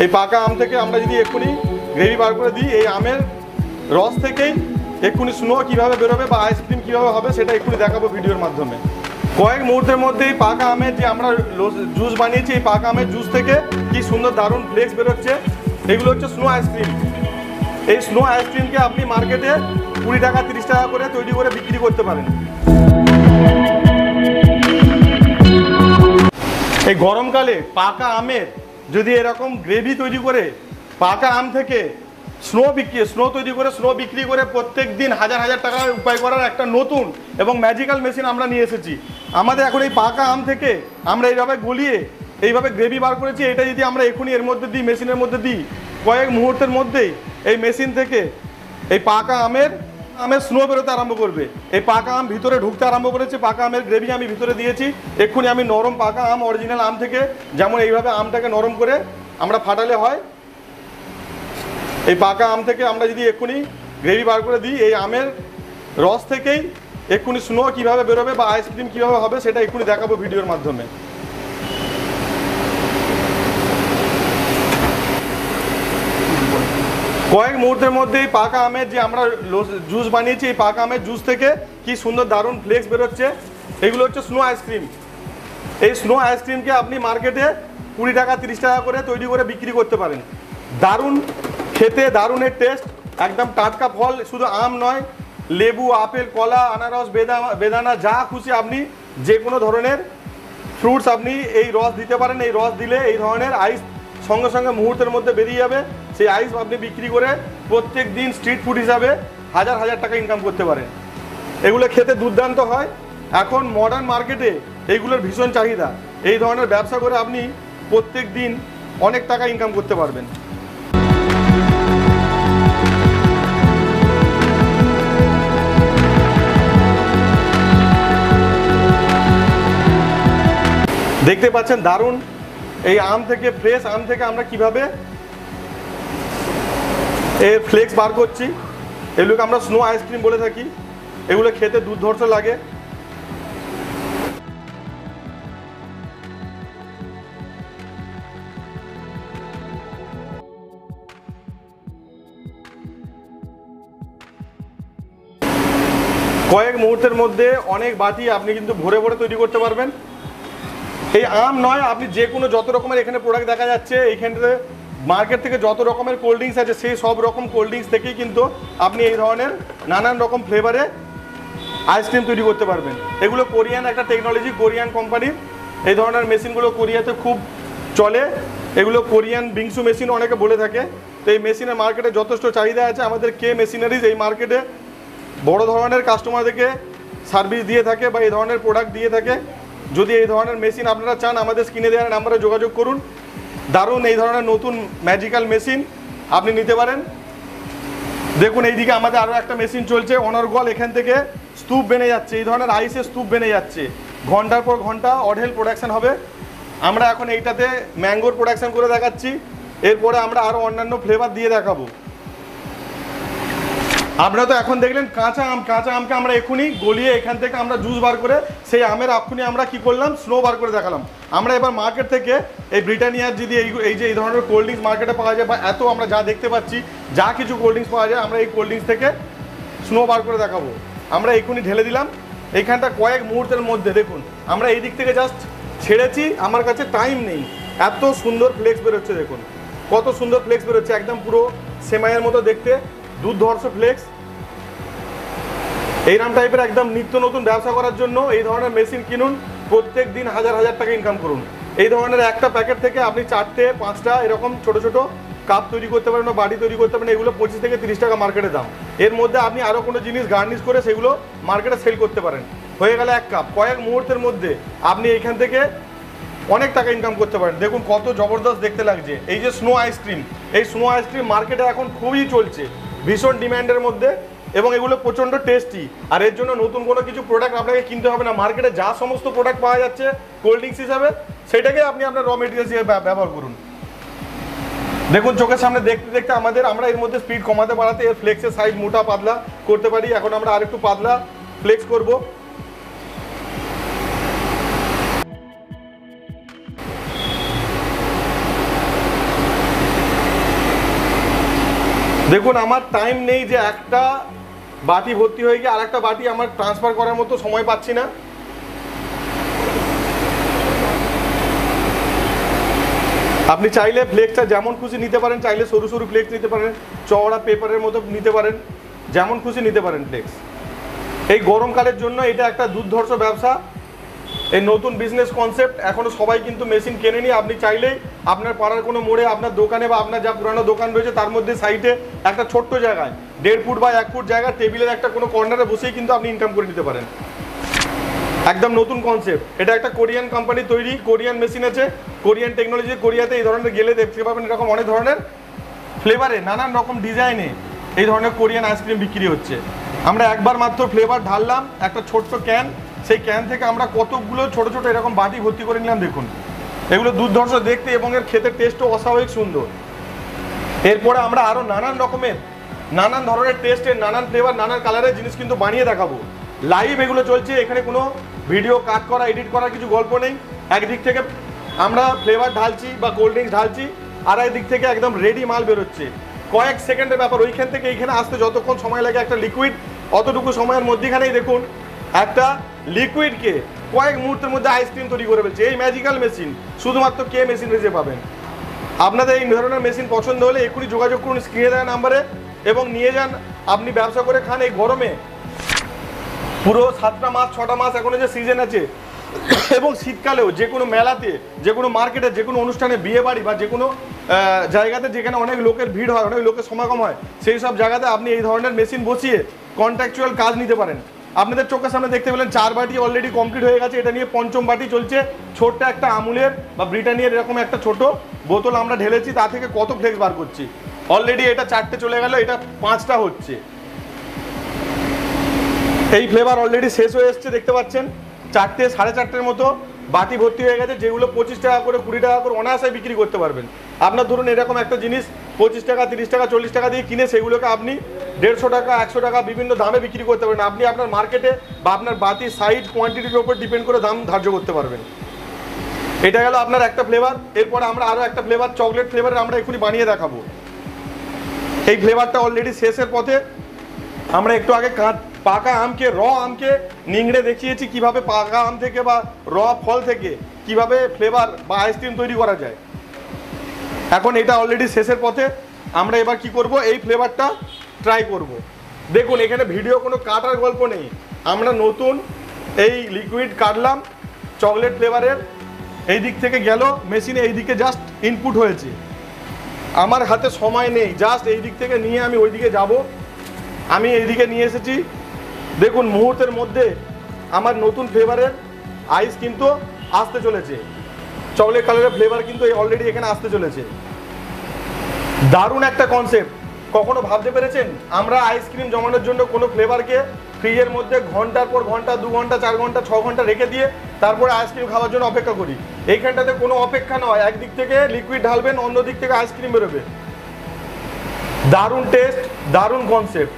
এই পাকা আম থেকে আমরা যদি এক্ষুনি গ্রেভি বার করে দিই, এই আমের রস থেকেই এক্ষুনি স্নো কীভাবে বেরোবে বা আইসক্রিম কীভাবে হবে সেটা এক্ষুনি দেখাবো ভিডিওর মাধ্যমে। কয়েক মুহূর্তের মধ্যে এই পাকা আমের যে আমরা জুস বানিয়েছি, এই পাকা আমের জুস থেকে কি সুন্দর দারুণ ফ্লেক্স বেরোচ্ছে। এগুলো হচ্ছে স্নো আইসক্রিম। এই স্নো আইসক্রিমকে আপনি মার্কেটে 20 টাকা 30 টাকা করে তৈরি করে বিক্রি করতে পারেন। এই গরমকালে পাকা আমের যদি এরকম গ্রেভি তৈরি করে পাকা আম থেকে স্নো তৈরি করে স্নো বিক্রি করে প্রত্যেক দিন হাজার হাজার টাকা উপায় করার একটা নতুন এবং ম্যাজিক্যাল মেশিন আমরা নিয়ে এসেছি। আমাদের এখন এই পাকা আম থেকে আমরা এইভাবে গলিয়ে এইভাবে গ্রেভি বার করেছি। এটা যদি আমরা এখনই এর মধ্যে দিই, মেশিনের মধ্যে দিই, কয়েক মুহূর্তের মধ্যেই এই মেশিন থেকে এই পাকা আমের স্নো বেরোতে আরম্ভ করবে। এই পাকা আম ভিতরে ঢুকতে আরম্ভ করেছে। পাকা আমের গ্রেভি আমি ভিতরে দিয়েছি। এক্ষুনি আমি নরম পাকা আম, অরিজিনাল আম থেকে যেমন এইভাবে আমটাকে নরম করে আমরা ফাটালে হয়, এই পাকা আম থেকে আমরা যদি এক্ষুনি গ্রেভি বার করে দিই, এই আমের রস থেকেই এক্ষুনি স্নো কীভাবে বেরোবে বা আইসক্রিম কীভাবে হবে সেটা এক্ষুনি দেখাবো ভিডিওর মাধ্যমে। কয়েক মুহূর্তের মধ্যে এই পাকা আমের যে আমরা জুস বানিয়েছি, এই পাকা আমের জুস থেকে কি সুন্দর দারুণ ফ্লেক্স বেরোচ্ছে। এগুলো হচ্ছে স্নো আইসক্রিম। এই স্নো আইসক্রিমকে আপনি মার্কেটে 20 টাকা 30 টাকা করে তৈরি করে বিক্রি করতে পারেন। দারুণ খেতে, দারুণের টেস্ট, একদম টাটকা ফল, শুধু আম নয়, লেবু, আপেল, কলা, আনারস, বেদানা যা খুশি আপনি যে কোনো ধরনের ফ্রুটস আপনি এই রস দিতে পারেন। এই রস দিলে এই ধরনের আইস সঙ্গে সঙ্গে মুহূর্তের মধ্যে বেরিয়ে যাবে। সেই আইস আপনি বিক্রি করে প্রত্যেক দিন স্ট্রিট ফুড হিসাবে হাজার হাজার টাকা ইনকাম করতে পারেন। এগুলো খেতে দুর্দান্ত হয়। এখন মডার্ন মার্কেটে এইগুলোর ভীষণ চাহিদা। এই ধরনের ব্যবসা করে আপনি প্রত্যেক দিন অনেক টাকা ইনকাম করতে পারবেন। দেখতে পাচ্ছেন দারুণ এই আম থেকে, ফ্রেশ আম থেকে আমরা কিভাবে এর ফ্লেক্স বার করছি। এগুলোকে আমরা স্নো আইসক্রিম বলে থাকি। এগুলো খেতে দুর্ধর্ষ লাগে। কয়েক মুহূর্তের মধ্যে অনেক বাটি আপনি কিন্তু ভরে ভরে তৈরি করতে পারবেন। এই আম নয়, আপনি যে কোনো যত রকমের এখানে প্রোডাক্ট দেখা যাচ্ছে, এইখানে মার্কেট থেকে যত রকমের কোল্ড ড্রিঙ্কস আছে, সেই সব রকম কোল্ড ড্রিঙ্কস থেকেই কিন্তু আপনি এই ধরনের নানান রকম ফ্লেভারে আইসক্রিম তৈরি করতে পারবেন। এগুলো কোরিয়ান একটা টেকনোলজি, কোরিয়ান কোম্পানির। এই ধরনের মেশিনগুলো কোরিয়াতে খুব চলে। এগুলো কোরিয়ান বিংসু মেশিন অনেকে বলে থাকে। তো এই মেশিনের মার্কেটে যথেষ্ট চাহিদা আছে। আমাদের কে মেশিনারিজ এই মার্কেটে বড় ধরনের কাস্টমারদেরকে সার্ভিস দিয়ে থাকে বা এই ধরনের প্রোডাক্ট দিয়ে থাকে। যদি এই ধরনের মেশিন আপনারা চান, আমাদের স্ক্রিনে দেওয়ার নাম্বারে যোগাযোগ করুন। দারুণ এই ধরনের নতুন ম্যাজিক্যাল মেশিন আপনি নিতে পারেন। দেখুন এইদিকে আমাদের আরও একটা মেশিন চলছে অনর্গল। এখান থেকে স্তূপ বেনে যাচ্ছে, এই ধরনের আইসের স্তূপ বেনে যাচ্ছে। ঘন্টার পর ঘন্টা অঢেল প্রোডাকশান হবে। আমরা এখন এইটাতে ম্যাঙ্গোর প্রোডাকশান করে দেখাচ্ছি। এরপরে আমরা আরও অন্যান্য ফ্লেভার দিয়ে দেখাবো। আপনারা তো এখন দেখলেন কাঁচা আমকে আমরা এখনই গলিয়ে এখান থেকে আমরা জুস বার করে সেই আমের এখনই আমরা কি করলাম, স্নো বার করে দেখালাম। আমরা এবার মার্কেট থেকে এই ব্রিটানিয়ার যদি এই যে এই ধরনের কোল্ড ড্রিঙ্কস মার্কেটে পাওয়া যায় বা এত আমরা যা দেখতে পাচ্ছি, যা কিছু কোল্ড ড্রিঙ্কস পাওয়া যায়, আমরা এই কোল্ড ড্রিঙ্কস থেকে স্নো বার করে দেখাবো। আমরা এখনই ঢেলে দিলাম এইখানটা কয়েক মুহূর্তের মধ্যে। দেখুন আমরা এই দিক থেকে জাস্ট ছেড়েছি, আমার কাছে টাইম নেই, এত সুন্দর ফ্লেক্স বেরোচ্ছে। দেখুন কত সুন্দর ফ্লেক্স বেরোচ্ছে, একদম পুরো সেমাইয়ের মতো দেখতে, দুর্ধর্ষ ফ্লেক্স। এইরকম টাইপের একদম নিত্য নতুন ব্যবসা করার জন্য এই ধরনের মেশিন কিনুন, প্রত্যেক দিন হাজার হাজার টাকা ইনকাম করুন। এই ধরনের একটা প্যাকেট থেকে আপনি 4টে 5টা এরকম ছোট ছোট কাপ তৈরি করতে পারেন বা বাড়ি তৈরি করতে পারেন। এগুলো 25 থেকে 30 টাকা মার্কেটে দাম। এর মধ্যে আপনি আরও কোনো জিনিস গার্নিশ করে সেগুলো মার্কেটে সেল করতে পারেন। হয়ে গেল এক কাপ। কয়েক মুহূর্তের মধ্যে আপনি এখান থেকে অনেক টাকা ইনকাম করতে পারেন। দেখুন কত জবরদস্ত দেখতে লাগছে। এই যে স্নো আইসক্রিম, এই স্নো আইসক্রিম মার্কেটে এখন খুবই চলছে, ভীষণ ডিম্যান্ডের মধ্যে, এবং এগুলো প্রচণ্ড টেস্টি। আর এর জন্য নতুন কোনো কিছু প্রোডাক্ট আপনাকে কিনতে হবে না। মার্কেটে যা সমস্ত প্রোডাক্ট পাওয়া যাচ্ছে কোল্ড ড্রিঙ্কস হিসাবে, সেটাকে আপনি আপনার র মেটেরিয়ালস হিসেবে ব্যবহার করুন। দেখুন চোখের সামনে দেখতে দেখতে আমরা এর মধ্যে স্পিড কমাতে বাড়াতে এর ফ্লেক্সের সাইড মোটা পাতলা করতে পারি। এখন আমরা আরেকটু পাতলা ফ্লেক্স করব। দেখুন আমার টাইম নেই যে একটা বাটি ভর্তি হয়ে গিয়ে আর একটা বাটি আমার ট্রান্সফার করার মতো সময় পাচ্ছি না। আপনি চাইলে ফ্লেক্সটা যেমন খুশি নিতে পারেন, চাইলে সরু সরু ফ্লেক্স নিতে পারেন, চওড়া পেপারের মতো নিতে পারেন, যেমন খুশি নিতে পারেন ফ্লেক্স। এই গরমকালের জন্য এটা একটা দুর্ধর্ষ ব্যবসা, এই নতুন বিজনেস কনসেপ্ট। এখনও সবাই কিন্তু মেশিন কেনেনি। আপনি চাইলেই আপনার পাড়ার কোনো মোড়ে, আপনার দোকানে বা আপনার যা পুরানো দোকান রয়েছে তার মধ্যে সাইডে একটা ছোট্ট জায়গায় 1.5 ফুট বা 1 ফুট জায়গা টেবিলের একটা কোনো কর্নারে বসেই কিন্তু আপনি ইনকাম করে নিতে পারেন। একদম নতুন কনসেপ্ট। এটা একটা কোরিয়ান কোম্পানি তৈরি, কোরিয়ান মেশিন আছে, কোরিয়ান টেকনোলজি। কোরিয়াতে এই ধরনের গেলে দেখতে পাবেন এরকম অনেক ধরনের ফ্লেভারে, নানান রকম ডিজাইনে এই ধরনের কোরিয়ান আইসক্রিম বিক্রি হচ্ছে। আমরা একবার মাত্র ফ্লেভার ঢাললাম একটা ছোট্ট ক্যান, সেই ক্যান থেকে আমরা কতগুলো ছোট ছোট এরকম বাটি ভর্তি করে নিলাম। দেখুন এগুলো দুর্ধর্ষ দেখতে এবং এর খেতে টেস্টও অস্বাভাবিক সুন্দর। এরপরে আমরা আরও নানান রকমের, নানান ধরনের টেস্টের, নানান ফ্লেভার, নানান কালারের জিনিস কিন্তু বানিয়ে দেখাবো। লাইভ এগুলো চলছে, এখানে কোনো ভিডিও কাট করা, এডিট করার কিছু গল্প নেই। একদিক থেকে আমরা ফ্লেভার ঢালছি বা কোল্ড ড্রিঙ্কস ঢালছি, আর একদিক থেকে একদম রেডি মাল বেরোচ্ছে। কয়েক সেকেন্ডের ব্যাপার, ওইখান থেকে এইখানে আসতে যতক্ষণ সময় লাগে একটা লিকুইড, অতটুকু সময়ের মধ্যেখানেই দেখুন একটা লিকুইডকে কয়েক মুহূর্তের মধ্যে আইসক্রিম তৈরি করে ফেলছে। এই ম্যাজিক্যাল মেশিন শুধুমাত্র কে মেশিন রেজে পাবেন। আপনাদের এই ধরনের মেশিন পছন্দ হলে এক্ষুনি যোগাযোগ করুন স্ক্রিনে দেওয়া নাম্বারে এবং নিয়ে যান। আপনি ব্যবসা করে খান। এই গরমে পুরো 7টা মাস 6টা মাস এখনো যে সিজন আছে, এবং শীতকালেও যে কোনো মেলাতে, যে কোনো মার্কেটে, যে কোনো অনুষ্ঠানে, বিয়ে বাড়ি বা যে কোনো জায়গাতে যেখানে অনেক লোকের ভিড় হয়, অনেক লোকের সমাগম হয়, সেই সব জায়গাতে আপনি এই ধরনের মেশিন বসিয়ে কন্ট্রাকচুয়াল কাজ নিতে পারেন। আপনাদের চোখের সামনে দেখতে পেলেন 4 বাটি অলরেডি কমপ্লিট হয়ে গেছে। এটা নিয়ে 5ম বাটি চলছে। ছোট্ট একটা আমুলের বা ব্রিটানিয়ার এরকম একটা ছোট বোতল আমরা ঢেলেছি, তা থেকে কত ফ্লেক্স বার করছি। অলরেডি এটা 4টে চলে গেল, এটা 5টা হচ্ছে। এই ফ্লেভার অলরেডি শেষ হয়ে এসছে, দেখতে পাচ্ছেন 4টে 4.5টের মতো বাটি ভর্তি হয়ে গেছে, যেগুলো 25 টাকা করে 20 টাকা করে অনায়াসে বিক্রি করতে পারবেন। আপনার ধরুন এরকম একটা জিনিস 25 টাকা 30 টাকা 40 টাকা দিয়ে কিনে সেগুলোকে আপনি 150 টাকা 100 টাকা বিভিন্ন দামে বিক্রি করতে পারবেন। আপনি আপনার মার্কেটে বা আপনার বাটির সাইজ কোয়ান্টিটির উপর ডিপেন্ড করে দাম ধার্য করতে পারবেন। এটা গেল আপনার একটা ফ্লেভার। এরপরে আমরা আরও একটা ফ্লেভার, চকলেট ফ্লেভারের আমরা এক্ষুনি বানিয়ে দেখাবো। এই ফ্লেভারটা অলরেডি শেষের পথে। আমরা একটু আগে পাকা আমকে, আমকে নিংড়ে দেখিয়েছি কিভাবে পাকা আম থেকে বা ফল থেকে কিভাবে ফ্লেভার বা আইসক্রিম তৈরি করা যায়। এখন এটা অলরেডি শেষের পথে। আমরা এবার কি করব, এই ফ্লেভারটা ট্রাই করব। দেখুন এখানে ভিডিও কোনো কাটার গল্প নেই। আমরা নতুন এই লিকুইড কাটলাম চকলেট ফ্লেভারের, এই দিক থেকে গেল মেশিনে, এই দিকে জাস্ট ইনপুট হয়েছে। আমার হাতে সময় নেই, জাস্ট এই দিক থেকে নিয়ে আমি ওই দিকে যাব। আমি এইদিকে নিয়ে এসেছি। দেখুন মুহূর্তের মধ্যে আমার নতুন ফ্লেভারের আইস কিন্তু আসতে চলেছে। চকলেট কালারের ফ্লেভার কিন্তু অলরেডি এখানে আসতে চলেছে। দারুণ একটা কনসেপ্ট। কখনো ভাবতে পেরেছেন আমরা আইসক্রিম জমানোর জন্য কোনো ফ্লেভারকে ফ্রিজের মধ্যে ঘন্টার পর ঘন্টা, 2 ঘন্টা 4 ঘন্টা 6 ঘন্টা রেখে দিয়ে তারপরে আইসক্রিম খাওয়ার জন্য অপেক্ষা করি? এইখানটাতে কোনো অপেক্ষা নয়, একদিক থেকে লিকুইড ঢালবেন, অন্য দিক থেকে আইসক্রিম বেরোবে। দারুণ টেস্ট, দারুণ কনসেপ্ট।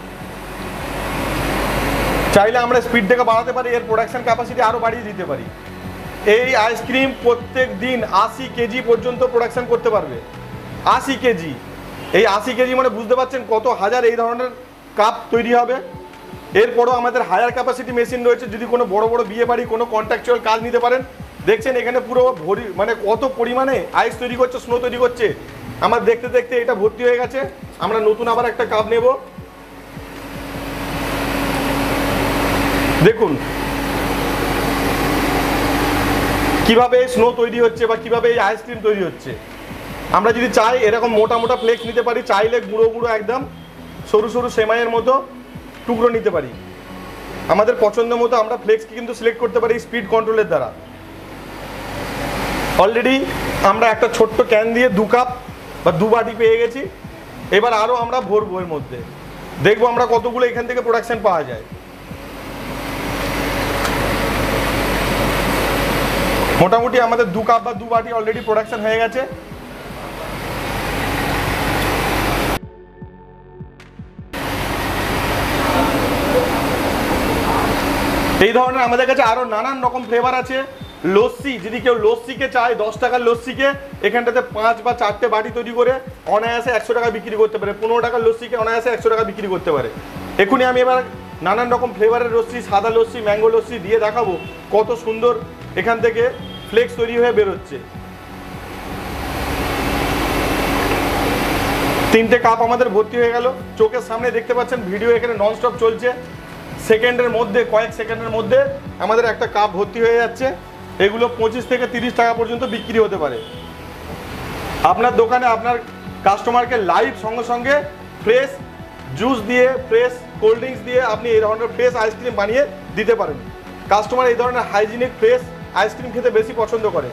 চাইলে আমরা স্পিডটাকে বাড়াতে পারি, এর প্রোডাকশন ক্যাপাসিটি আরও বাড়িয়ে দিতে পারি। এই আইসক্রিম প্রত্যেক দিন 80 কেজি পর্যন্ত প্রোডাকশন করতে পারবে। 80 কেজি। এই 80 কেজি মানে বুঝতে পারছেন কত হাজার এই ধরনের কাপ তৈরি হবে। এরপরও আমাদের হায়ার ক্যাপাসিটি মেশিন রয়েছে, যদি কোনো বড় বড় বিয়ে বাড়ি, কোনো কন্ট্রাকচুয়াল কাজ নিতে পারেন। দেখছেন এখানে পুরো ভরি, মানে কত পরিমাণে আইস তৈরি করছে, স্নো তৈরি করছে। আমার দেখতে দেখতে এটা ভর্তি হয়ে গেছে। আমরা নতুন আবার একটা কাপ নেব। দেখুন কিভাবে স্নো তৈরি হচ্ছে বা কিভাবে এই আইসক্রিম তৈরি হচ্ছে। আমরা যদি চাই এরকম মোটা মোটা ফ্লেক্স নিতে পারি, চাইলে গুঁড়ো গুঁড়ো একদম সরু সরু সেমাইয়ের মতো টুকরো নিতে পারি। আমাদের পছন্দ মতো আমরা ফ্লেক্সকে কিন্তু সিলেক্ট করতে পারি স্পিড কন্ট্রোলের দ্বারা। অলরেডি আমরা একটা ছোট্ট ক্যান দিয়ে 2 কাপ বা 2 বাটি পেয়ে গেছি। এবার আরও আমরা ভরবো এর মধ্যে, দেখবো আমরা কতগুলো এখান থেকে প্রোডাকশন পাওয়া যায়। মোটামুটি আমাদের 2 কাপ বা 2 বাটি অলরেডি প্রোডাকশন হয়ে গেছে। এই ধরনের আমাদের কাছে আরও নানান রকম ফ্লেভার আছে। লস্যি, যদি কেউ লস্যিকে চায় 10 টাকার লস্যিকে এখানটাতে 5 বা 4টে বাটি তৈরি করে অনায়াসে 100 টাকা বিক্রি করতে পারে। 15 টাকার লস্যিকে অনায়াসে 100 টাকা বিক্রি করতে পারে। এখনই আমি এবার নানান রকম ফ্লেভারের লস্যি, সাদা লস্যি, ম্যাঙ্গো লস্যি দিয়ে দেখাবো কত সুন্দর এখান থেকে ফ্লেক্স তৈরি হয়ে বেরোচ্ছে। 3টে কাপ আমাদের ভর্তি হয়ে গেল, চোখের সামনে দেখতে পাচ্ছেন, ভিডিও এখানে ননস্টপ চলছে। সেকেন্ডের মধ্যে, কয়েক সেকেন্ডের মধ্যে আমাদের একটা কাপ ভর্তি হয়ে যাচ্ছে। এগুলো 25 থেকে 30 টাকা পর্যন্ত বিক্রি হতে পারে। আপনার দোকানে আপনার কাস্টমারকে লাইভ সঙ্গে সঙ্গে ফ্রেশ জুস দিয়ে, ফ্রেশ কোল্ড ড্রিঙ্কস দিয়ে আপনি এই ধরনের ফ্রেশ আইসক্রিম বানিয়ে দিতে পারেন। কাস্টমার এই ধরনের হাইজিনিক ফ্রেশ আইসক্রিম খেতে বেশি পছন্দ করে।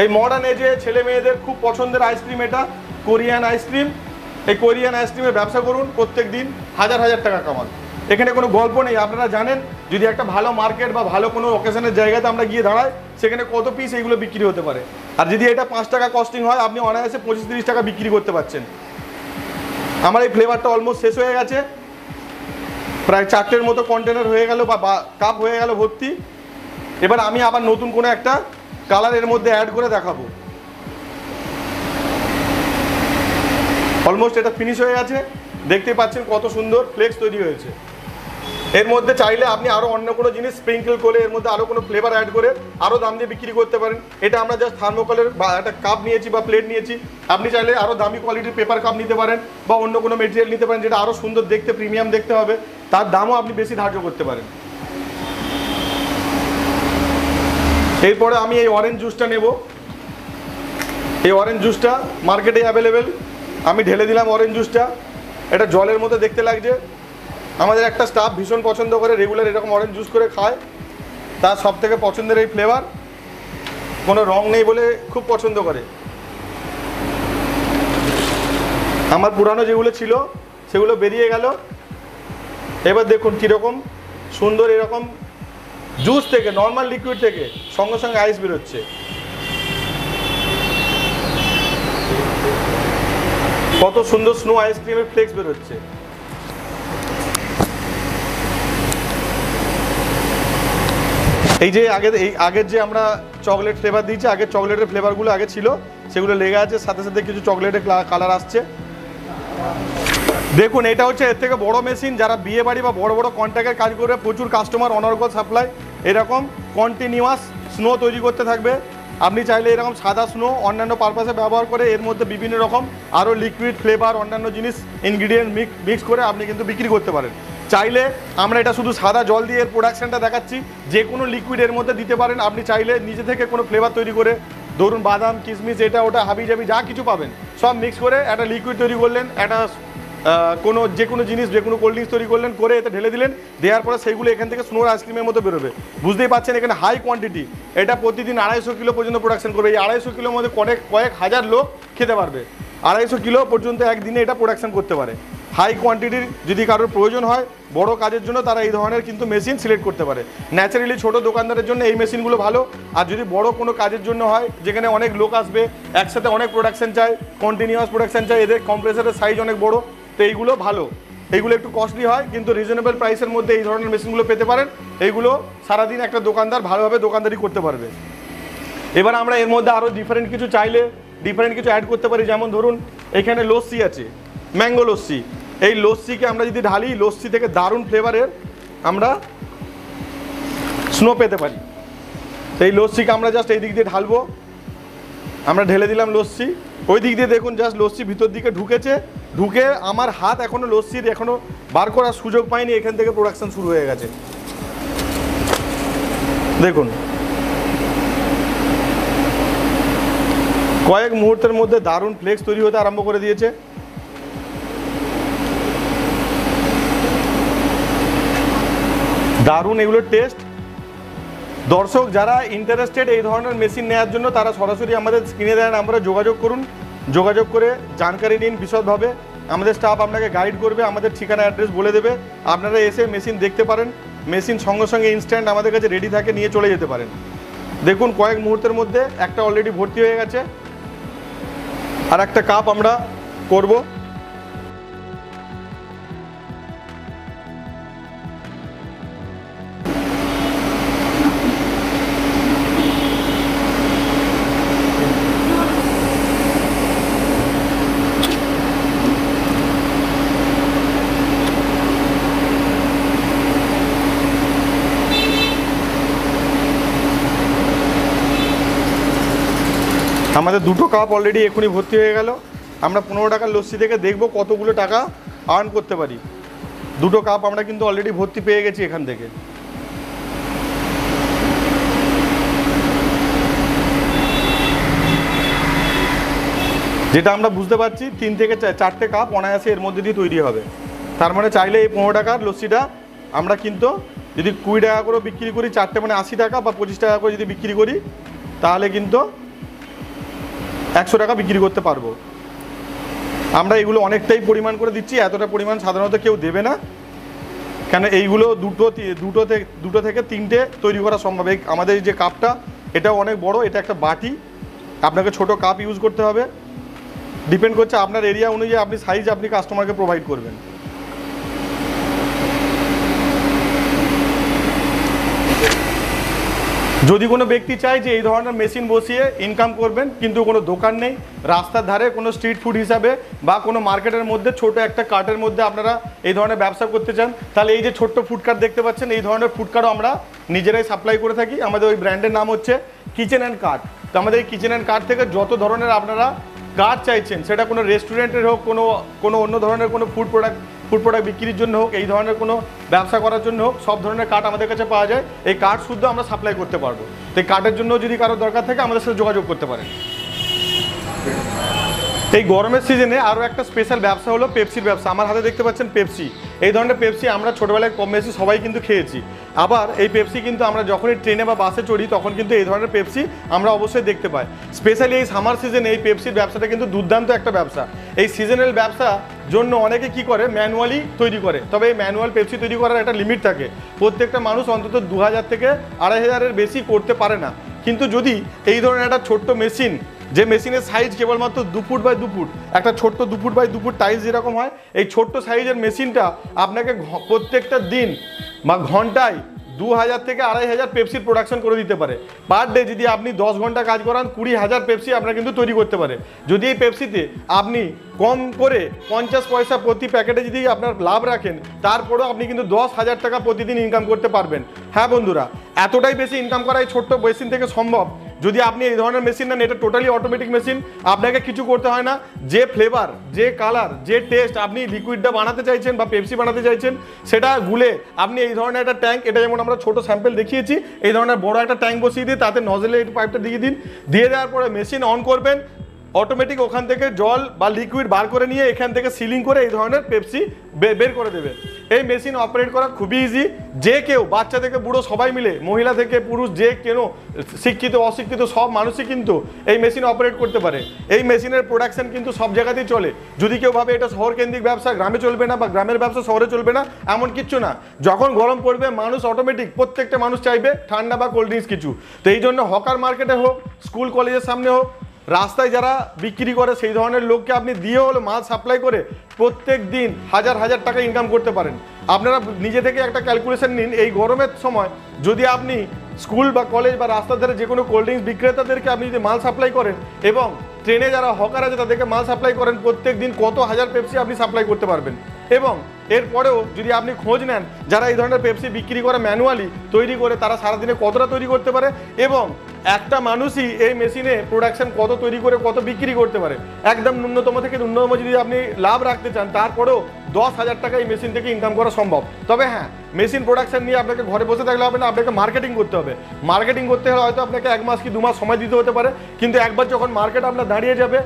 এই মডার্ন এজে ছেলে মেয়েদের খুব পছন্দের আইসক্রিম এটা, কোরিয়ান আইসক্রিম। এই কোরিয়ান আইসক্রিমের ব্যবসা করুন, প্রত্যেক দিন হাজার হাজার টাকা কামান। এখানে কোনো গল্প নেই। আপনারা জানেন যদি একটা ভালো মার্কেট বা ভালো কোনো অকেশনের জায়গাতে আমরা গিয়ে দাঁড়াই, সেখানে কত পিস এইগুলো বিক্রি হতে পারে। আর যদি এটা 5 টাকা কস্টিং হয়, আপনি অনায়াসে 25-30 টাকা বিক্রি করতে পারছেন। আমার এই ফ্লেভারটা অলমোস্ট শেষ হয়ে গেছে, প্রায় 4টের মতো কন্টেনার হয়ে গেল বা কাপ হয়ে গেল ভর্তি। এবার আমি আবার নতুন কোনো একটা কালার এর মধ্যে অ্যাড করে দেখাবো। অলমোস্ট এটা ফিনিশ হয়ে গেছে, দেখতে পাচ্ছেন কত সুন্দর ফ্লেক্স তৈরি হয়েছে। এর মধ্যে চাইলে আপনি আরও অন্য কোনো জিনিস স্প্রিঙ্কেল করে, এর মধ্যে আরও কোনো ফ্লেভার অ্যাড করে আরও দাম দিয়ে বিক্রি করতে পারেন। এটা আমরা জাস্ট থার্মোকলের বা একটা কাপ নিয়েছি বা প্লেট নিয়েছি। আপনি চাইলে আরও দামি কোয়ালিটির পেপার কাপ নিতে পারেন বা অন্য কোনো মেটেরিয়াল নিতে পারেন, যেটা আরও সুন্দর দেখতে, প্রিমিয়াম দেখতে হবে, তার দামও আপনি বেশি ধার্য করতে পারেন। এরপরে আমি এই অরেঞ্জ জুসটা নেব। এই অরেঞ্জ জুসটা মার্কেটে অ্যাভেলেবেল। আমি ঢেলে দিলাম অরেঞ্জ জুসটা। এটা জলের মতো দেখতে লাগছে। আমাদের একটা স্টাফ ভীষণ পছন্দ করে, রেগুলার এরকম অরেঞ্জ জুস করে খায়। তার সব থেকে পছন্দের এই ফ্লেভার, কোনো রং নেই বলে খুব পছন্দ করে। আমার পুরানো যেগুলো ছিল সেগুলো বেরিয়ে গেল। এবার দেখুন কীরকম সুন্দর, এরকম জুস থেকে, নর্মাল লিকুইড থেকে সঙ্গে সঙ্গে আইস বেরোচ্ছে। কত সুন্দর স্নো আইসক্রিমের ফ্লেক্স বেরোচ্ছে। এই যে আগের যে আমরা চকলেট ফ্লেভার দিয়েছি, আগের চকলেটের ফ্লেভারগুলো আগে ছিল, সেগুলো লেগে আছে, সাথে সাথে কিছু চকলেটের কালার আসছে। দেখুন এটা হচ্ছে এর থেকে বড় মেশিন। যারা বিয়ে বাড়ি বা বড় বড় কন্ট্রাক্টের কাজ করে, প্রচুর কাস্টমার, অনর্গল সাপ্লাই, এরকম কন্টিনিউয়াস স্নো তৈরি করতে থাকবে। আপনি চাইলে এরকম সাদা স্নো অন্যান্য পারপাসে ব্যবহার করে এর মধ্যে বিভিন্ন রকম আরও লিকুইড ফ্লেভার, অন্যান্য জিনিস ইনগ্রিডিয়েন্ট মিক্স করে আপনি কিন্তু বিক্রি করতে পারেন। চাইলে আমরা এটা শুধু সাদা জল দিয়ে এর প্রোডাকশনটা দেখাচ্ছি, যে কোনো লিকুইড এর মধ্যে দিতে পারেন। আপনি চাইলে নিজে থেকে কোনো ফ্লেভার তৈরি করে, ধরুন বাদাম, কিশমিশ, এটা ওটা হাবি জাবি যা কিছু পাবেন সব মিক্স করে একটা লিকুইড তৈরি করলেন, একটা যে কোনো জিনিস, যে কোনো কোল্ড ড্রিঙ্কস তৈরি করলেন, করে এতে ঢেলে দিলেন। দেওয়ার পরে সেইগুলো এখান থেকে স্নোর আইসক্রিমের মতো বেরোবে। বুঝতেই পারছেন এখানে হাই কোয়ান্টিটি। এটা প্রতিদিন 250 কিলো পর্যন্ত প্রোডাকশন করবে। এই 250 কিলোর মধ্যে কয়েক হাজার লোক খেতে পারবে। 250 কিলো পর্যন্ত একদিনে এটা প্রোডাকশন করতে পারে। হাই কোয়ান্টিটির যদি কারোর প্রয়োজন হয় বড় কাজের জন্য, তারা এই ধরনের কিন্তু মেশিন সিলেক্ট করতে পারে। ন্যাচারালি ছোট দোকানদারের জন্য এই মেশিনগুলো ভালো। আর যদি বড় কোনো কাজের জন্য হয়, যেখানে অনেক লোক আসবে, একসাথে অনেক প্রোডাকশন চায়, কন্টিনিউয়াস প্রোডাকশন চায়, এদের কম্প্রেসারের সাইজ অনেক বড়, তো এইগুলো ভালো। এইগুলো একটু কস্টলি হয়, কিন্তু রিজনেবল প্রাইসের মধ্যে এই ধরনের মেশিনগুলো পেতে পারেন। এইগুলো সারাদিন একটা দোকানদার ভালোভাবে দোকানদারি করতে পারবে। এবার আমরা এর মধ্যে আরও ডিফারেন্ট কিছু চাইলে ডিফারেন্ট কিছু অ্যাড করতে পারি। যেমন ধরুন এখানে লস্যি আছে, ম্যাঙ্গো লস্যি। এই লস্যিকে আমরা যদি ঢালি, লস্যি থেকে দারুণ ফ্লেভারের আমরা স্নো পেতে পারি। এই লস্যিকে আমরা জাস্ট এই দিক দিয়ে ঢালবো। আমরা ঢেলে দিলাম লস্যি। ওই দিক দিয়ে দেখুন জাস্ট লস্যি ভিতর দিকে ঢুকেছে। ঢুকে আমার হাত এখনও লস্যির বার করার সুযোগ পাইনি, এখান থেকে প্রোডাকশন শুরু হয়ে গেছে। দেখুন কয়েক মুহূর্তের মধ্যে দারুণ ফ্লেক্স তৈরি হতে আরম্ভ করে দিয়েছে। দারুণ এগুলোর টেস্ট। দর্শক যারা ইন্টারেস্টেড এই ধরনের মেশিন নেওয়ার জন্য, তারা সরাসরি আমাদের স্ক্রিনে দেওয়া নাম্বারে যোগাযোগ করুন। যোগাযোগ করে জানকারি নিন বিশদভাবে। আমাদের স্টাফ আপনাকে গাইড করবে, আমাদের ঠিকানা অ্যাড্রেস বলে দেবে। আপনারা এসে মেশিন দেখতে পারেন। মেশিন সঙ্গে সঙ্গে ইনস্ট্যান্ট আমাদের কাছে রেডি থাকে, নিয়ে চলে যেতে পারেন। দেখুন কয়েক মুহূর্তের মধ্যে একটা অলরেডি ভর্তি হয়ে গেছে। আর একটা কাপ আমরা করব। আমাদের দুটো কাপ অলরেডি এখনই ভর্তি হয়ে গেল। আমরা 15 টাকার লস্যি থেকে দেখব কতগুলো টাকা আর্ন করতে পারি। দুটো কাপ আমরা কিন্তু অলরেডি ভর্তি পেয়ে গেছি এখান থেকে। যেটা আমরা বুঝতে পারছি 3 থেকে 4টে কাপ অনায়াসে এর মধ্যে দিয়ে তৈরি হবে। তার মানে চাইলে এই 15 টাকার লস্যিটা আমরা কিন্তু যদি 20 টাকা করে বিক্রি করি, 4টে মানে 80 টাকা, বা 25 টাকা করে যদি বিক্রি করি তাহলে কিন্তু 100 টাকা বিক্রি করতে পারবো। আমরা এগুলো অনেকটাই পরিমাণ করে দিচ্ছি, এতটা পরিমাণ সাধারণত কেউ দেবে না, কেন এইগুলো দুটো থেকে 3টে তৈরি করা সম্ভব। আমাদের যে কাপটা এটাও অনেক বড়, এটা একটা বাটি, আপনাকে ছোট কাপ ইউজ করতে হবে। ডিপেন্ড করছে আপনার এরিয়া অনুযায়ী আপনি সাইজ আপনি কাস্টমারকে প্রোভাইড করবেন। যদি কোনো ব্যক্তি চায় যে এই ধরনের মেশিন বসিয়ে ইনকাম করবেন, কিন্তু কোনো দোকান নেই, রাস্তার ধারে কোনো স্ট্রিট ফুড হিসাবে বা কোনো মার্কেটের মধ্যে ছোট একটা কার্টের মধ্যে আপনারা এই ধরনের ব্যবসা করতে চান, তাহলে এই যে ছোট্ট ফুড কার্ট দেখতে পাচ্ছেন, এই ধরনের ফুড কার্টও আমরা নিজেরাই সাপ্লাই করে থাকি। আমাদের ওই ব্র্যান্ডের নাম হচ্ছে কিচেন অ্যান্ড কার্ট। তো আমাদের এই কিচেন অ্যান্ড কার্ট থেকে যত ধরনের আপনারা কার্ট চাইছেন, সেটা কোনো রেস্টুরেন্টের হোক, কোনো অন্য ধরনের কোনো ফুড প্রোডাক্ট বিক্রির জন্য হোক, এই ধরনের কোনো ব্যবসা করার জন্য হোক, সব ধরনের কার্ট আমাদের কাছে পাওয়া যায়। এই কার্ট শুদ্ধ আমরা সাপ্লাই করতে পারবো। তো এই কার্টের জন্য যদি কারো দরকার থাকে আমাদের সাথে যোগাযোগ করতে পারেন। এই গরমের সিজনে আরও একটা স্পেশাল ব্যবসা হলো পেপসির ব্যবসা। আমার হাতে দেখতে পাচ্ছেন পেপসি। এই ধরনের পেপসি আমরা ছোটোবেলায় কম বেশি সবাই কিন্তু খেয়েছি। আবার এই পেপসি কিন্তু আমরা যখনই ট্রেনে বা বাসে চড়ি তখন কিন্তু এই ধরনের পেপসি আমরা অবশ্যই দেখতে পাই। স্পেশালি এই সামার সিজনে এই পেপসির ব্যবসাটা কিন্তু দুর্দান্ত একটা ব্যবসা। এই সিজনাল ব্যবসা জন্য অনেকে কি করে, ম্যানুয়ালি তৈরি করে। তবে এই ম্যানুয়াল পেপসি তৈরি করার একটা লিমিট থাকে। প্রত্যেকটা মানুষ অন্তত 2000 থেকে 2500-এর বেশি করতে পারে না। কিন্তু যদি এই ধরনের একটা ছোট্ট মেশিন, যে মেশিনের সাইজ কেবলমাত্র 2 ফুট বাই 2 ফুট, একটা ছোট্ট 2 ফুট বাই 2 ফুট টাইলস যেরকম হয়, এই ছোট্ট সাইজের মেশিনটা আপনাকে প্রত্যেকটা দিন বা ঘন্টায় 2000 থেকে 2500 পেপসির প্রোডাকশন করে দিতে পারে। পার ডে যদি আপনি 10 ঘন্টা কাজ করান, 20,000 পেপসি আপনার কিন্তু তৈরি করতে পারে। যদি এই পেপসিতে আপনি কম করে 50 পয়সা প্রতি প্যাকেটে যদি আপনার লাভ রাখেন, তারপরেও আপনি কিন্তু 10,000 টাকা প্রতিদিন ইনকাম করতে পারবেন। হ্যাঁ বন্ধুরা, এতটাই বেশি ইনকাম করা এই ছোট্ট মেশিন থেকে সম্ভব যদি আপনি এই ধরনের মেশিন নেন। এটা টোটালি অটোমেটিক মেশিন, আপনাকে কিছু করতে হয় না। যে ফ্লেভার, যে কালার, যে টেস্ট আপনি লিকুইডটা বানাতে চাইছেন বা পেপসি বানাতে চাইছেন, সেটা গুলে আপনি এই ধরনের একটা ট্যাঙ্ক, এটা যেমন আমরা ছোট স্যাম্পল দেখিয়েছি, এই ধরনের বড় একটা ট্যাঙ্ক বসিয়ে দিয়ে তাতে নজলে এই পাইপটা দিয়ে দিন। দিয়ে দেওয়ার পরে মেশিন অন করবেন, অটোমেটিক ওখান থেকে জল বা লিকুইড বার করে নিয়ে এখান থেকে সিলিং করে এই ধরনের পেপসি বের করে দেবে। এই মেশিন অপারেট করা খুবই ইজি। যে কেউ, বাচ্চা থেকে বুড়ো সবাই মিলে, মহিলা থেকে পুরুষ, যে কেন শিক্ষিত অশিক্ষিত সব মানুষই কিন্তু এই মেশিন অপারেট করতে পারে। এই মেশিনের প্রোডাকশন কিন্তু সব জায়গাতেই চলে। যদি কেউ ভাবে এটা শহর কেন্দ্রিক ব্যবসা, গ্রামে চলবে না, বা গ্রামের ব্যবসা শহরে চলবে না, এমন কিচ্ছু না। যখন গরম পড়বে মানুষ অটোমেটিক, প্রত্যেকটা মানুষ চাইবে ঠান্ডা বা কোল্ড ড্রিঙ্কস কিছু। তো এই জন্য হকার মার্কেটে হোক, স্কুল কলেজের সামনে হোক, রাস্তায় যারা বিক্রি করে সেই ধরনের লোককে আপনি দিয়ে হলো মাল সাপ্লাই করে প্রত্যেক দিন হাজার হাজার টাকা ইনকাম করতে পারেন। আপনারা নিজে থেকে একটা ক্যালকুলেশন নিন, এই গরমের সময় যদি আপনি স্কুল বা কলেজ বা রাস্তার ধারে যে কোনো কোল্ড ড্রিঙ্কস বিক্রেতাদেরকে আপনি যদি মাল সাপ্লাই করেন, এবং ট্রেনে যারা হকার আছে তাদেরকে মাল সাপ্লাই করেন, প্রত্যেক দিন কত হাজার পেপসি আপনি সাপ্লাই করতে পারবেন। এবং এরপরেও যদি আপনি খোঁজ নেন যারা এই ধরনের পেপসি বিক্রি করে ম্যানুয়ালি তৈরি করে, তারা সারাদিনে কতটা তৈরি করতে পারে, এবং একটা মানুষই এই মেশিনে প্রোডাকশন কত তৈরি করে কত বিক্রি করতে পারে, একদম ন্যূনতম থেকে ন্যূনতম যদি আপনি লাভ রাখতে চান, তারপরেও 10,000 টাকা এই মেশিন থেকে ইনকাম করা সম্ভব। তবে হ্যাঁ, মেশিন প্রোডাকশন নিয়ে আপনাকে ঘরে বসে থাকলে হবে না, আপনাকে মার্কেটিং করতে হবে। মার্কেটিং করতে হলে হয়তো আপনাকে 1 মাস কি 2 মাস সময় দিতে হতে পারে, কিন্তু একবার যখন মার্কেট আপনার দাঁড়িয়ে যাবে,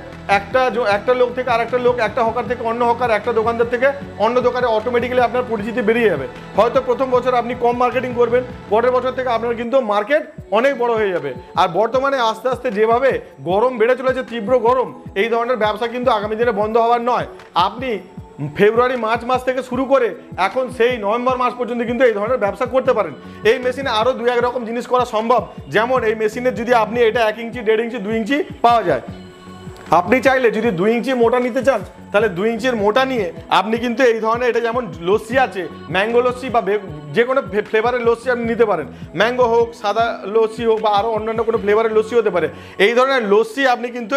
একটা লোক থেকে আরেকটা লোক, একটা হকার থেকে অন্য হকার, একটা দোকানদার থেকে অন্য দোকানে অটোমেটিক্যালি আপনার পরিচিতি বেরিয়ে যাবে। হয়তো প্রথম বছর আপনি কম মার্কেটিং করবেন, পরের বছর থেকে আপনার কিন্তু মার্কেট অনেক বড় হয়ে যাবে। আর বর্তমানে আস্তে আস্তে যেভাবে গরম বেড়ে চলেছে, তীব্র গরম, এই ধরনের ব্যবসা কিন্তু আগামী দিনে বন্ধ হওয়ার নয়। আপনি ফেব্রুয়ারি মার্চ মাস থেকে শুরু করে এখন সেই নভেম্বর মাস পর্যন্ত কিন্তু এই ধরনের ব্যবসা করতে পারেন। এই মেশিনে আরও 2-1 রকম জিনিস করা সম্ভব। যেমন এই মেশিনের যদি আপনি এটা 1 ইঞ্চি, 1.5 ইঞ্চি, 2 ইঞ্চি পাওয়া যায়। আপনি চাইলে যদি 2 ইঞ্চি মোটা নিতে চান, তাহলে 2 ইঞ্চির মোটা নিয়ে আপনি কিন্তু এই ধরনের, এটা যেমন লস্যি আছে, ম্যাঙ্গো লস্যি বা যে কোনো ফ্লেভারের লস্যি আপনি নিতে পারেন। ম্যাঙ্গো হোক, সাদা লস্যি হোক, বা আরও অন্যান্য কোনো ফ্লেভারের লস্যি হতে পারে। এই ধরনের লস্যি আপনি কিন্তু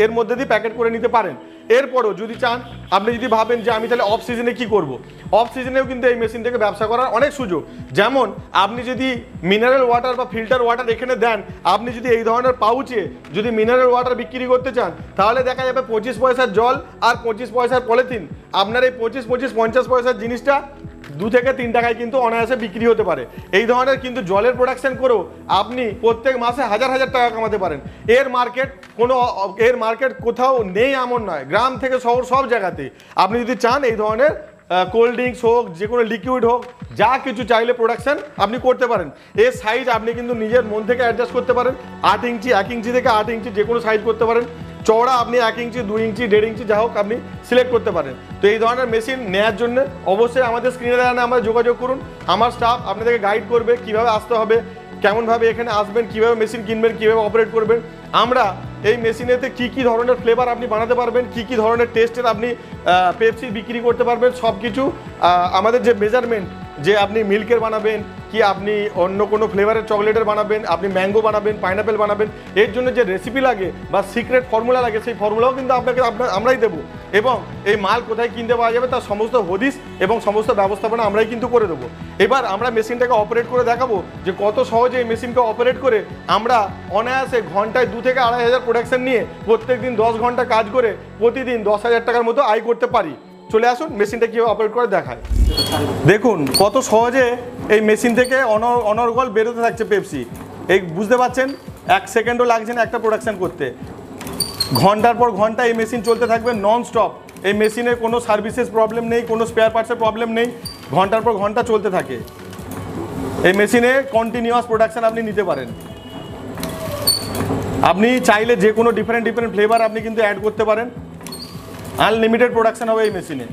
এর মধ্যে দিয়ে প্যাকেট করে নিতে পারেন। এরপরও যদি চান, আপনি যদি ভাবেন যে আমি তাহলে অফ সিজনে কি করব, অফ সিজনেও কিন্তু এই মেশিন থেকে ব্যবসা করার অনেক সুযোগ। যেমন আপনি যদি মিনারেল ওয়াটার বা ফিল্টার ওয়াটার এখানে দেন, আপনি যদি এই ধরনের পাউচে যদি মিনারেল ওয়াটার বিক্রি করতে চান, তাহলে দেখা যাবে 25 পয়সার জল আর 25 পয়সার পলিথিন, আপনার এই 25-50 পয়সার জিনিসটা 2 থেকে 3 টাকায় কিন্তু অনায়াসে বিক্রি হতে পারে। এই ধরনের কিন্তু জলের প্রোডাকশন করেও আপনি প্রত্যেক মাসে হাজার হাজার টাকা কামাতে পারেন। এর মার্কেট কোথাও নেই এমন নয়, গ্রাম থেকে শহর সব জায়গাতে। আপনি যদি চান এই ধরনের কোল্ড ড্রিঙ্কস হোক, যে কোনো লিকুইড হোক, যা কিছু চাইলে প্রোডাকশন আপনি করতে পারেন। এর সাইজ আপনি কিন্তু নিজের মন থেকে অ্যাডজাস্ট করতে পারেন। 8 ইঞ্চি, 1 ইঞ্চি থেকে 8 ইঞ্চি যে কোনো সাইজ করতে পারেন। চওড়া আপনি 1 ইঞ্চি, 2 ইঞ্চি, 1.5 ইঞ্চি যা হোক আপনি সিলেক্ট করতে পারেন। তো এই ধরনের মেশিন নেওয়ার জন্য অবশ্যই আমাদের স্ক্রিনে দেওয়া আমাদের যোগাযোগ করুন। আমার স্টাফ আপনাদেরকে গাইড করবে কীভাবে আসতে হবে, কেমনভাবে এখানে আসবেন, কীভাবে মেশিন কিনবেন, কীভাবে অপারেট করবেন। আমরা এই মেশিনেতে কী ধরনের ফ্লেভার আপনি বানাতে পারবেন, কী ধরনের টেস্টের আপনি পেপসি বিক্রি করতে পারবেন, সব কিছু আমাদের যে মেজারমেন্ট, যে আপনি মিল্কের বানাবেন কি আপনি অন্য কোনো ফ্লেভারের চকলেটের বানাবেন, আপনি ম্যাঙ্গো বানাবেন, পাইনাপেল বানাবেন, এর জন্য যে রেসিপি লাগে বা সিক্রেট ফর্মুলা লাগে, সেই ফর্মুলাও কিন্তু আমরাই দেবো। এবং এই মাল কোথায় কিনতে পাওয়া যাবে তার সমস্ত হদিস এবং সমস্ত ব্যবস্থাপনা আমরাই কিন্তু করে দেবো। এবার আমরা মেশিনটাকে অপারেট করে দেখাবো যে কত সহজে এই মেশিনকে অপারেট করে আমরা অনায়াসে ঘন্টায় 2 থেকে 2,500 প্রোডাকশন নিয়ে প্রত্যেকদিন 10 ঘন্টা কাজ করে প্রতিদিন 10,000 টাকার মতো আয় করতে পারি। চলে আসুন মেশিনটা কীভাবে অপারেট করে দেখায়। দেখুন কত সহজে এই মেশিন থেকে অনর্গল বেরোতে থাকছে পেপসি। এই বুঝতে পারছেন, 1 সেকেন্ডও লাগছে না একটা প্রোডাকশন করতে। ঘন্টার পর ঘন্টা এই মেশিন চলতে থাকবে নন স্টপ। এই মেশিনের কোনো সার্ভিসেস প্রবলেম নেই, কোনো স্পেয়ার পার্টসের প্রবলেম নেই, ঘন্টার পর ঘন্টা চলতে থাকে। এই মেশিনে কন্টিনিউয়াস প্রোডাকশন আপনি নিতে পারেন। আপনি চাইলে যে কোনো ডিফারেন্ট ফ্লেভার আপনি কিন্তু অ্যাড করতে পারেন। আনলিমিটেড প্রোডাকশন হবে এই মেশিনে।